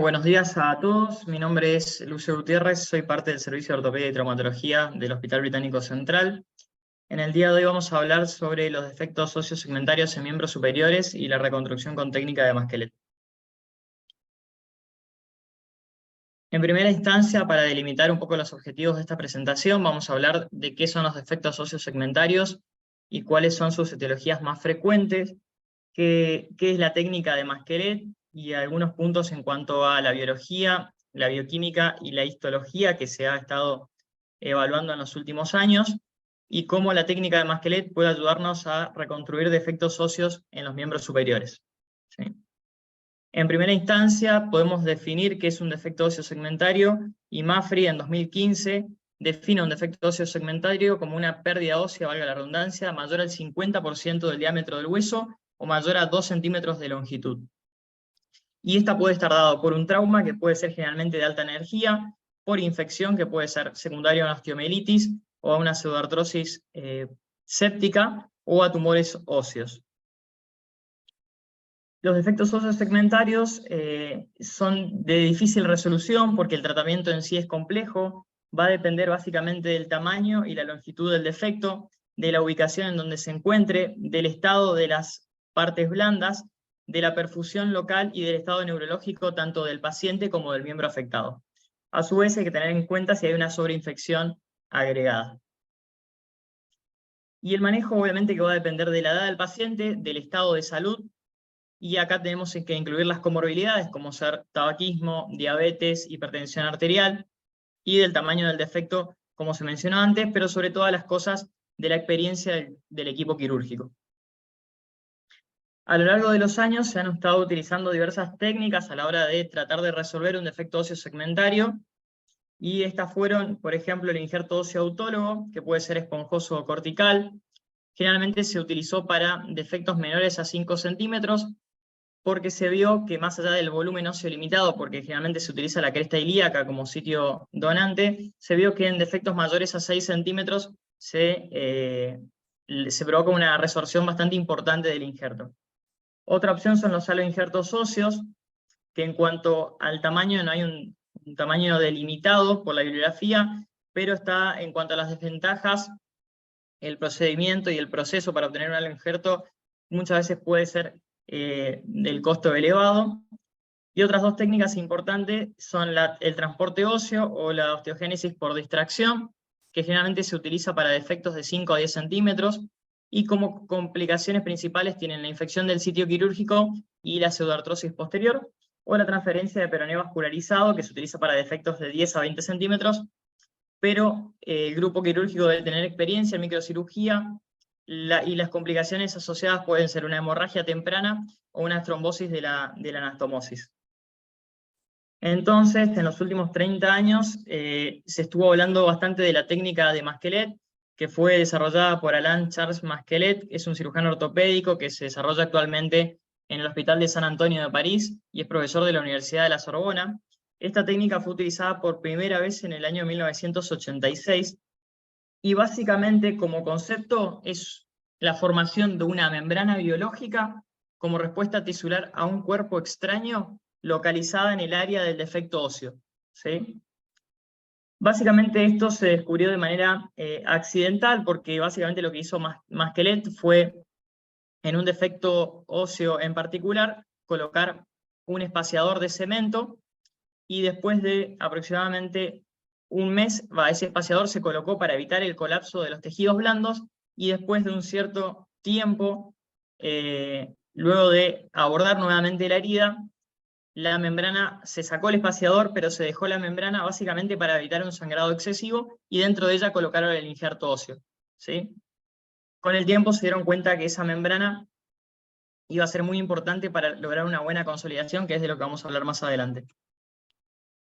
Buenos días a todos, mi nombre es Lucio Gutiérrez, soy parte del Servicio de Ortopedia y Traumatología del Hospital Británico Central. En el día de hoy vamos a hablar sobre los defectos sociosegmentarios en miembros superiores y la reconstrucción con técnica de Masquelet. En primera instancia, para delimitar un poco los objetivos de esta presentación, vamos a hablar de qué son los defectos sociosegmentarios y cuáles son sus etiologías más frecuentes, qué es la técnica de Masquelet, y algunos puntos en cuanto a la biología, la bioquímica y la histología que se ha estado evaluando en los últimos años, y cómo la técnica de Masquelet puede ayudarnos a reconstruir defectos óseos en los miembros superiores. ¿Sí? En primera instancia, podemos definir qué es un defecto óseo segmentario, y Mafry en 2015 define un defecto óseo segmentario como una pérdida ósea, valga la redundancia, mayor al 50% del diámetro del hueso o mayor a 2 centímetros de longitud. Y esta puede estar dado por un trauma, que puede ser generalmente de alta energía, por infección, que puede ser secundaria a una osteomielitis o a una pseudoartrosis séptica, o a tumores óseos. Los defectos óseos segmentarios son de difícil resolución porque el tratamiento en sí es complejo, va a depender básicamente del tamaño y la longitud del defecto, de la ubicación en donde se encuentre, del estado de las partes blandas, de la perfusión local y del estado neurológico tanto del paciente como del miembro afectado. A su vez hay que tener en cuenta si hay una sobreinfección agregada. Y el manejo obviamente que va a depender de la edad del paciente, del estado de salud, y acá tenemos que incluir las comorbilidades como ser tabaquismo, diabetes, hipertensión arterial, y del tamaño del defecto como se mencionó antes, pero sobre todas las cosas de la experiencia del equipo quirúrgico. A lo largo de los años se han estado utilizando diversas técnicas a la hora de tratar de resolver un defecto óseo segmentario, y estas fueron, por ejemplo, el injerto óseo autólogo, que puede ser esponjoso o cortical. Generalmente se utilizó para defectos menores a 5 centímetros, porque se vio que más allá del volumen óseo limitado, porque generalmente se utiliza la cresta ilíaca como sitio donante, se vio que en defectos mayores a 6 centímetros se provoca una resorción bastante importante del injerto. Otra opción son los aloinjertos óseos, que en cuanto al tamaño no hay un tamaño delimitado por la bibliografía, pero está en cuanto a las desventajas, el procedimiento y el proceso para obtener un aloinjerto muchas veces puede ser del costo elevado. Y otras dos técnicas importantes son el transporte óseo o la osteogénesis por distracción, que generalmente se utiliza para defectos de 5 a 10 centímetros, y como complicaciones principales tienen la infección del sitio quirúrgico y la pseudoartrosis posterior, o la transferencia de peroneo vascularizado, que se utiliza para defectos de 10 a 20 centímetros, pero el grupo quirúrgico debe tener experiencia en microcirugía, y las complicaciones asociadas pueden ser una hemorragia temprana o una trombosis de la anastomosis. Entonces, en los últimos 30 años se estuvo hablando bastante de la técnica de Masquelet, que fue desarrollada por Alain Charles Masquelet, es un cirujano ortopédico que se desarrolla actualmente en el Hospital de San Antonio de París y es profesor de la Universidad de la Sorbona. Esta técnica fue utilizada por primera vez en el año 1986, y básicamente como concepto es la formación de una membrana biológica como respuesta tisular a un cuerpo extraño localizada en el área del defecto óseo. ¿Sí? Básicamente esto se descubrió de manera accidental, porque básicamente lo que hizo Masquelet fue, en un defecto óseo en particular, colocar un espaciador de cemento, y después de aproximadamente un mes, ese espaciador se colocó para evitar el colapso de los tejidos blandos, y después de un cierto tiempo, luego de abordar nuevamente la herida, la membrana, se sacó el espaciador, pero se dejó la membrana básicamente para evitar un sangrado excesivo, y dentro de ella colocaron el injerto óseo. ¿Sí? Con el tiempo se dieron cuenta que esa membrana iba a ser muy importante para lograr una buena consolidación, que es de lo que vamos a hablar más adelante.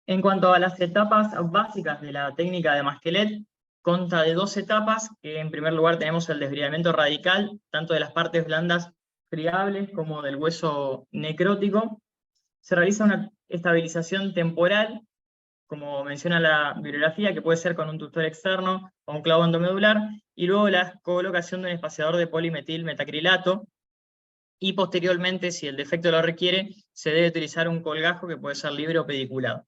En cuanto a las etapas básicas de la técnica de Masquelet, consta de 2 etapas, que en primer lugar tenemos el desbridamiento radical, tanto de las partes blandas friables como del hueso necrótico. Se realiza una estabilización temporal, como menciona la bibliografía, que puede ser con un tutor externo o un clavo endomedular, y luego la colocación de un espaciador de polimetil metacrilato, y posteriormente, si el defecto lo requiere, se debe utilizar un colgajo que puede ser libre o pediculado.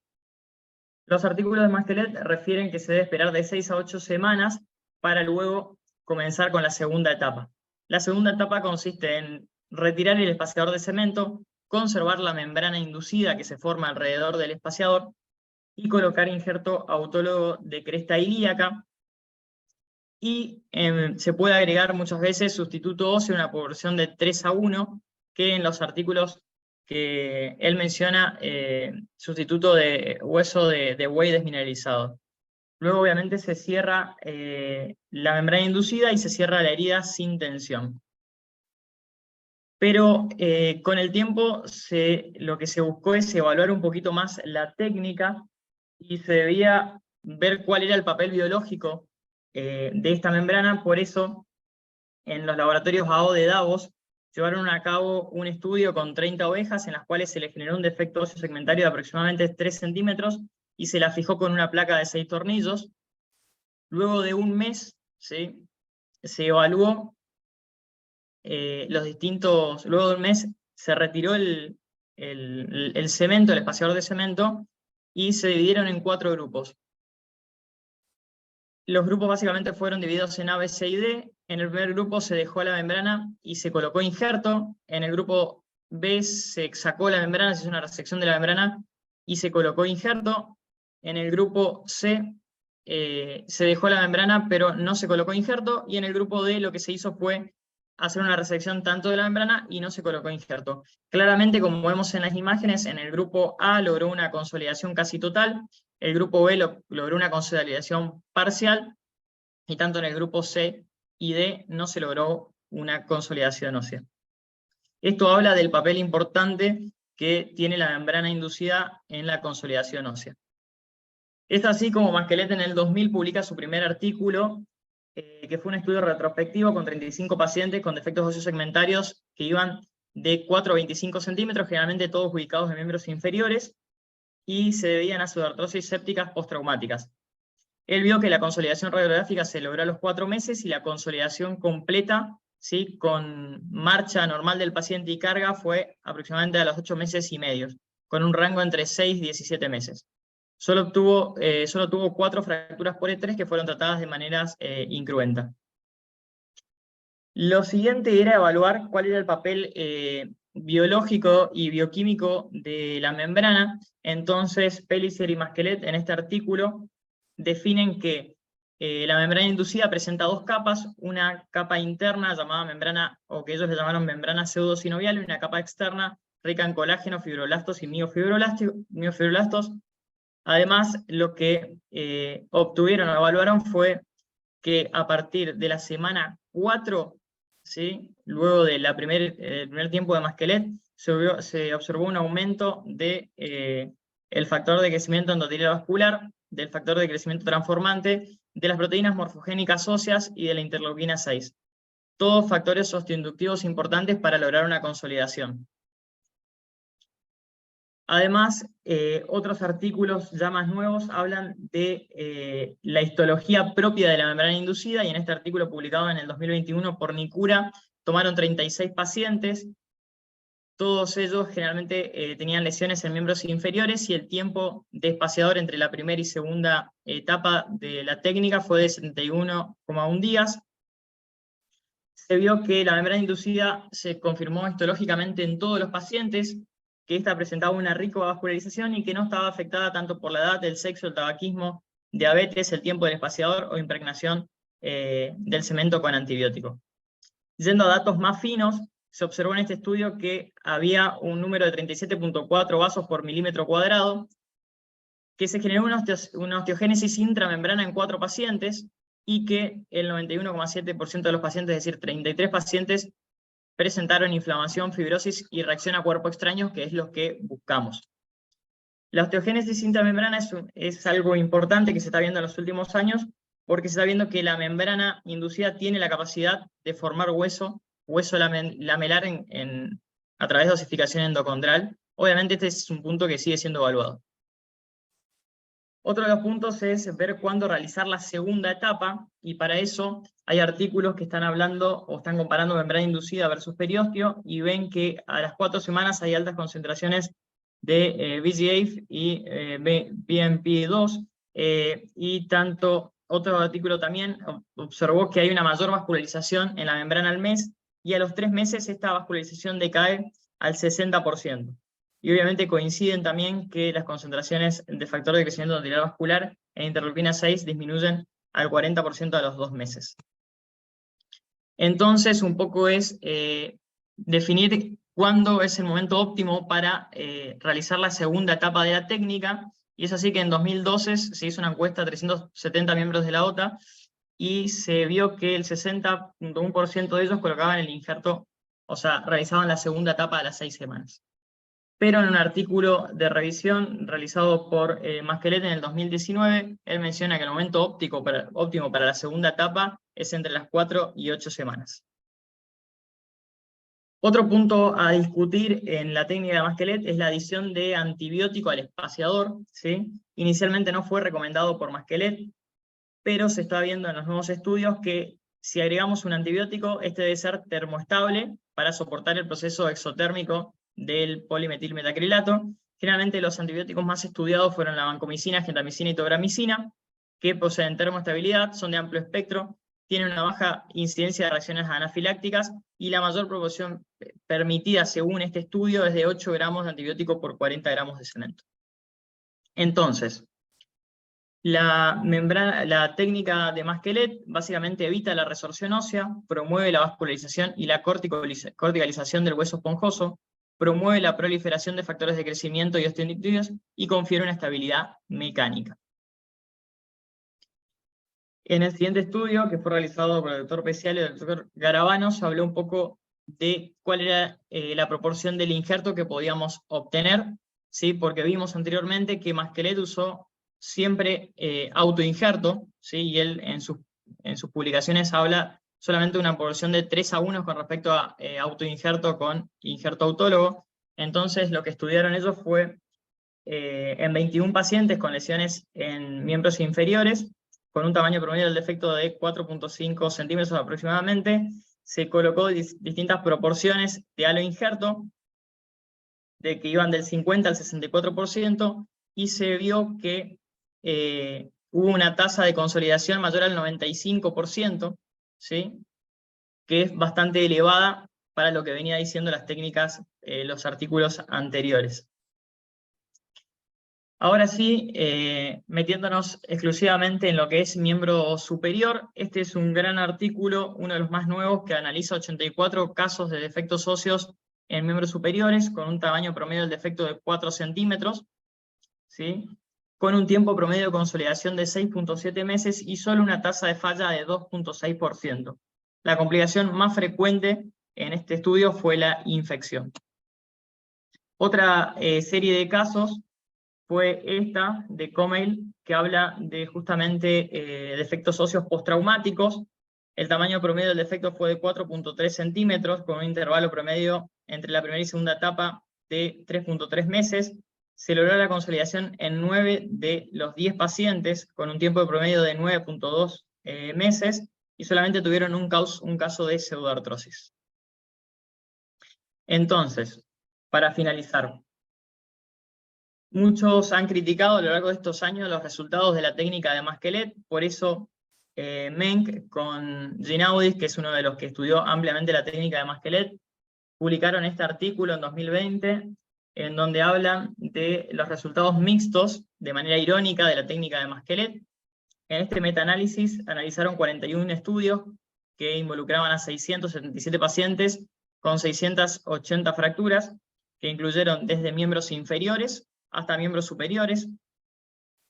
Los artículos de Masquelet refieren que se debe esperar de 6 a 8 semanas para luego comenzar con la segunda etapa. La segunda etapa consiste en retirar el espaciador de cemento, conservar la membrana inducida que se forma alrededor del espaciador y colocar injerto autólogo de cresta ilíaca. Y se puede agregar muchas veces sustituto óseo en una proporción de 3 a 1, que en los artículos que él menciona, sustituto de hueso de buey desmineralizado. Luego obviamente se cierra la membrana inducida y se cierra la herida sin tensión. Pero con el tiempo lo que se buscó es evaluar un poquito más la técnica y se debía ver cuál era el papel biológico de esta membrana. Por eso, en los laboratorios AO de Davos, llevaron a cabo un estudio con 30 ovejas en las cuales se le generó un defecto óseo segmentario de aproximadamente 3 centímetros y se la fijó con una placa de 6 tornillos. Luego de un mes, ¿sí?, se evaluó luego de un mes se retiró el cemento, el espaciador de cemento, y se dividieron en 4 grupos. Los grupos básicamente fueron divididos en A, B, C y D. En el primer grupo se dejó la membrana y se colocó injerto. En el grupo B se sacó la membrana, se hizo una resección de la membrana y se colocó injerto. En el grupo C se dejó la membrana pero no se colocó injerto. Y en el grupo D lo que se hizo fue hacer una resección tanto de la membrana y no se colocó injerto. Claramente, como vemos en las imágenes, en el grupo A logró una consolidación casi total, el grupo B logró una consolidación parcial, y tanto en el grupo C y D no se logró una consolidación ósea. Esto habla del papel importante que tiene la membrana inducida en la consolidación ósea. Es así como Masquelet en el 2000 publica su primer artículo, que fue un estudio retrospectivo con 35 pacientes con defectos óseos segmentarios que iban de 4 a 25 centímetros, generalmente todos ubicados en miembros inferiores, y se debían a pseudoartrosis sépticas postraumáticas. Él vio que la consolidación radiográfica se logró a los 4 meses y la consolidación completa, ¿sí?, con marcha normal del paciente y carga, fue aproximadamente a los 8 meses y medio, con un rango entre 6 y 17 meses. Solo tuvo 4 fracturas por E3 que fueron tratadas de maneras incruentas. Lo siguiente era evaluar cuál era el papel biológico y bioquímico de la membrana. Entonces, Pellicer y Masquelet en este artículo definen que la membrana inducida presenta 2 capas, una capa interna llamada membrana, o que ellos le llamaron membrana pseudosinovial, y una capa externa rica en colágeno, fibroblastos y miofibroblastos. Además, lo que obtuvieron o evaluaron fue que a partir de la semana 4, ¿sí?, luego del primer tiempo de Masquelet, se observó un aumento de el factor de crecimiento endotelial vascular, del factor de crecimiento transformante, de las proteínas morfogénicas óseas y de la interleuquina 6. Todos factores osteoinductivos importantes para lograr una consolidación. Además, otros artículos ya más nuevos hablan de la histología propia de la membrana inducida, y en este artículo publicado en el 2021 por Nicura, tomaron 36 pacientes, todos ellos generalmente tenían lesiones en miembros inferiores, y el tiempo de espaciador entre la primera y segunda etapa de la técnica fue de 71,1 días. Se vio que la membrana inducida se confirmó histológicamente en todos los pacientes, que esta presentaba una rica vascularización y que no estaba afectada tanto por la edad, el sexo, el tabaquismo, diabetes, el tiempo del espaciador o impregnación del cemento con antibiótico. Yendo a datos más finos, se observó en este estudio que había un número de 37,4 vasos por milímetro cuadrado, que se generó una osteogénesis intramembrana en 4 pacientes, y que el 91,7% de los pacientes, es decir, 33 pacientes, presentaron inflamación, fibrosis y reacción a cuerpo extraño, que es lo que buscamos. La osteogénesis intramembrana es algo importante que se está viendo en los últimos años, porque se está viendo que la membrana inducida tiene la capacidad de formar hueso lamelar a través de osificación endocondral. Obviamente este es un punto que sigue siendo evaluado. Otro de los puntos es ver cuándo realizar la segunda etapa, y para eso hay artículos que están hablando o están comparando membrana inducida versus periósteo, y ven que a las 4 semanas hay altas concentraciones de VGF y BMP2, y tanto otro artículo también observó que hay una mayor vascularización en la membrana al mes, y a los 3 meses esta vascularización decae al 60%. Y obviamente coinciden también que las concentraciones de factor de crecimiento arterial vascular en interleukina 6 disminuyen al 40% a los 2 meses. Entonces, un poco es definir cuándo es el momento óptimo para realizar la segunda etapa de la técnica, y es así que en 2012 se hizo una encuesta a 370 miembros de la OTA, y se vio que el 60.1% de ellos colocaban el injerto, o sea, realizaban la segunda etapa a las 6 semanas. Pero en un artículo de revisión realizado por Masquelet en el 2019, él menciona que el momento óptimo para la segunda etapa es entre las 4 y 8 semanas. Otro punto a discutir en la técnica de Masquelet es la adición de antibiótico al espaciador, ¿sí? Inicialmente no fue recomendado por Masquelet, pero se está viendo en los nuevos estudios que si agregamos un antibiótico, este debe ser termoestable para soportar el proceso exotérmico del polimetilmetacrilato. Generalmente los antibióticos más estudiados fueron la vancomicina, gentamicina y tobramicina, que poseen termoestabilidad, son de amplio espectro, tienen una baja incidencia de reacciones anafilácticas, y la mayor proporción permitida según este estudio es de 8 gramos de antibiótico por 40 gramos de cemento. Entonces, la técnica de Masquelet básicamente evita la resorción ósea, promueve la vascularización y la corticalización del hueso esponjoso, promueve la proliferación de factores de crecimiento y osteoindutidos, y confiere una estabilidad mecánica. En el siguiente estudio, que fue realizado por el doctor Pecial y el doctor Garabano, se habló un poco de cuál era la proporción del injerto que podíamos obtener, ¿sí? Porque vimos anteriormente que Masquelet usó siempre autoinjerto, ¿sí? Y él en sus publicaciones habla solamente de una proporción de 3:1 con respecto a autoinjerto con injerto autólogo. Entonces lo que estudiaron ellos fue en 21 pacientes con lesiones en miembros inferiores, con un tamaño promedio del defecto de 4.5 centímetros aproximadamente, se colocó distintas proporciones de aloinjerto, de que iban del 50 al 64%, y se vio que hubo una tasa de consolidación mayor al 95%, ¿sí? Que es bastante elevada para lo que venía diciendo las técnicas, los artículos anteriores. Ahora sí, metiéndonos exclusivamente en lo que es miembro superior, este es un gran artículo, uno de los más nuevos, que analiza 84 casos de defectos óseos en miembros superiores, con un tamaño promedio del defecto de 4 centímetros, ¿sí? Con un tiempo promedio de consolidación de 6.7 meses y solo una tasa de falla de 2.6%. La complicación más frecuente en este estudio fue la infección. Otra serie de casos fue esta de Comey, que habla de justamente defectos óseos postraumáticos. El tamaño promedio del defecto fue de 4.3 centímetros, con un intervalo promedio entre la primera y segunda etapa de 3.3 meses. Se logró la consolidación en 9 de los 10 pacientes, con un tiempo de promedio de 9.2 meses, y solamente tuvieron un caso de pseudoartrosis. Entonces, para finalizar, muchos han criticado a lo largo de estos años los resultados de la técnica de Masquelet, por eso Menk con Ginaudis, que es uno de los que estudió ampliamente la técnica de Masquelet, publicaron este artículo en 2020, en donde hablan de los resultados mixtos, de manera irónica, de la técnica de Masquelet. En este metaanálisis analizaron 41 estudios que involucraban a 677 pacientes con 680 fracturas, que incluyeron desde miembros inferiores hasta miembros superiores,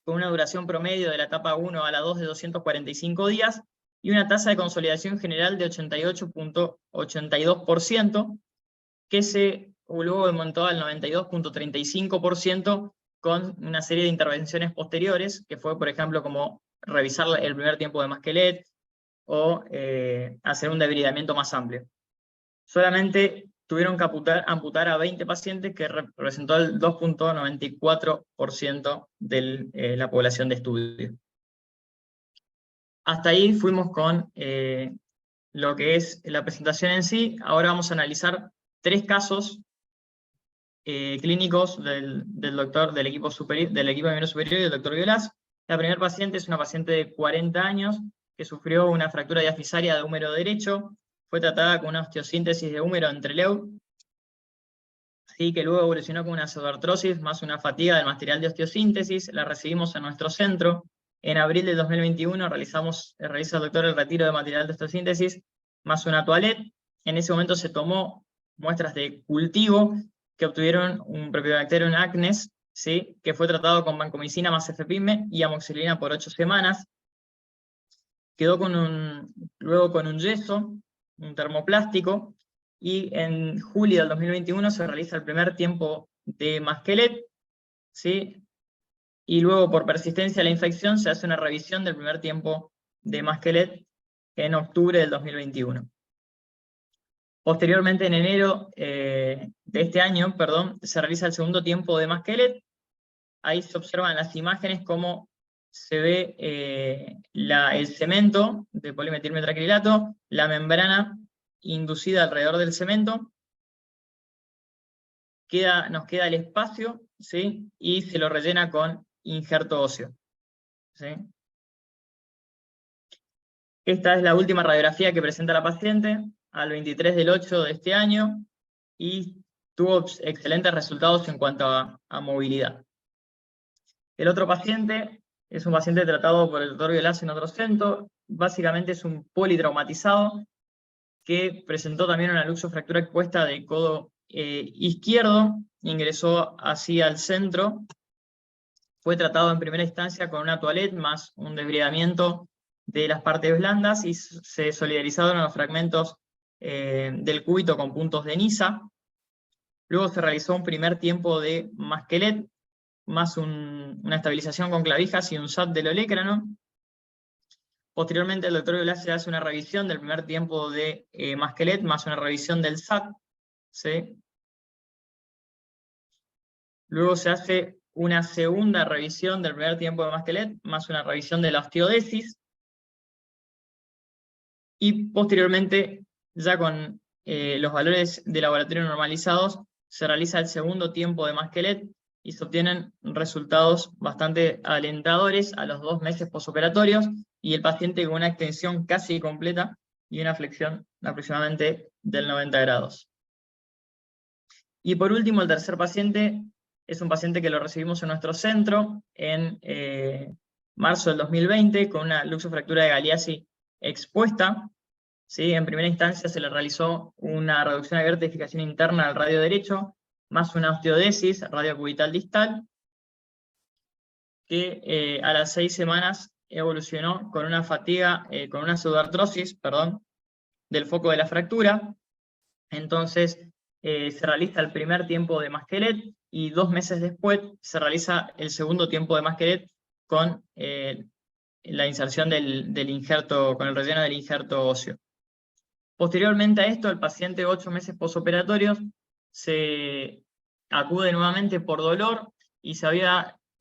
con una duración promedio de la etapa 1 a la 2 de 245 días, y una tasa de consolidación general de 88.82%, que se luego aumentó al 92.35% con una serie de intervenciones posteriores, que fue, por ejemplo, como revisar el primer tiempo de Masquelet o hacer un debridamiento más amplio. Solamente tuvieron que amputar a 20 pacientes, que representó el 2.94% de la población de estudio. Hasta ahí fuimos con lo que es la presentación en sí. Ahora vamos a analizar 3 casos clínicos del equipo de Miembro Superior y del doctor Violás. La primera paciente es una paciente de 40 años que sufrió una fractura diafisaria de húmero derecho, fue tratada con una osteosíntesis de húmero entre LEU, ¿sí? Que luego evolucionó con una pseudoartrosis más una fatiga del material de osteosíntesis. La recibimos en nuestro centro. En abril del 2021 realiza el doctor el retiro de material de osteosíntesis más una toilette. En ese momento se tomó muestras de cultivo que obtuvieron un Propionibacterium acnes, ¿sí? Que fue tratado con vancomicina más FPIME y amoxicilina por 8 semanas. Quedó luego con un yeso, un termoplástico, y en julio del 2021 se realiza el primer tiempo de Masquelet, ¿sí? Y luego por persistencia de la infección se hace una revisión del primer tiempo de Masquelet en octubre del 2021. Posteriormente, en enero de este año, se realiza el segundo tiempo de Masquelet. Ahí se observan las imágenes cómo se ve el cemento de polimetilmetracrilato, la membrana inducida alrededor del cemento, nos queda el espacio, ¿sí? Y se lo rellena con injerto óseo, ¿sí? Esta es la última radiografía que presenta la paciente al 23/8 de este año y tuvo excelentes resultados en cuanto a movilidad. El otro paciente es un paciente tratado por el doctor Violás en otro centro. Básicamente es un politraumatizado que presentó también una luxofractura expuesta del codo izquierdo, ingresó así al centro, fue tratado en primera instancia con una toilette más un desbridamiento de las partes blandas y se solidarizaron los fragmentos del cúbito con puntos de Niza. Luego se realizó un primer tiempo de Masquelet, más una estabilización con clavijas y un SAT del olecrano. Posteriormente el doctor Violás se hace una revisión del primer tiempo de Masquelet, más una revisión del SAT, ¿sí? Luego se hace una segunda revisión del primer tiempo de Masquelet, más una revisión de la osteodesis. Y posteriormente, ya con los valores de laboratorio normalizados, se realiza el segundo tiempo de Masquelet y se obtienen resultados bastante alentadores a los 2 meses posoperatorios, y el paciente con una extensión casi completa y una flexión aproximadamente del 90 grados. Y por último, el tercer paciente es un paciente que lo recibimos en nuestro centro en marzo del 2020 con una luxofractura de Galeazzi expuesta, ¿sí? En primera instancia se le realizó una reducción abierta de fijación interna al radio derecho, más una osteodesis radiocubital distal, que a las 6 semanas evolucionó con una fatiga, con una pseudoartrosis, del foco de la fractura. Entonces se realiza el primer tiempo de Masquelet y 2 meses después se realiza el segundo tiempo de Masquelet con la inserción del injerto, con el relleno del injerto óseo. Posteriormente a esto, el paciente 8 meses posoperatorios se acude nuevamente por dolor y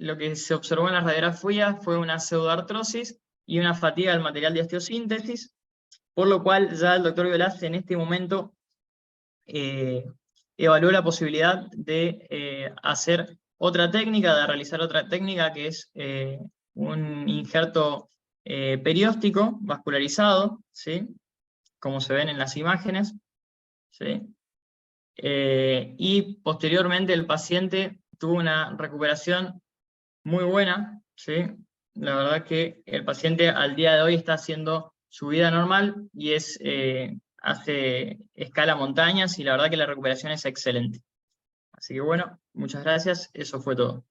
lo que se observó en las radiografías fue una pseudoartrosis y una fatiga del material de osteosíntesis, por lo cual ya el doctor Violás en este momento evaluó la posibilidad de hacer otra técnica, de realizar otra técnica que es un injerto perióstico vascularizado, ¿sí? Como se ven en las imágenes, ¿sí? Y posteriormente el paciente tuvo una recuperación muy buena, ¿sí? La verdad que el paciente al día de hoy está haciendo su vida normal y hace escala montañas y la verdad que la recuperación es excelente. Así que bueno, muchas gracias, eso fue todo.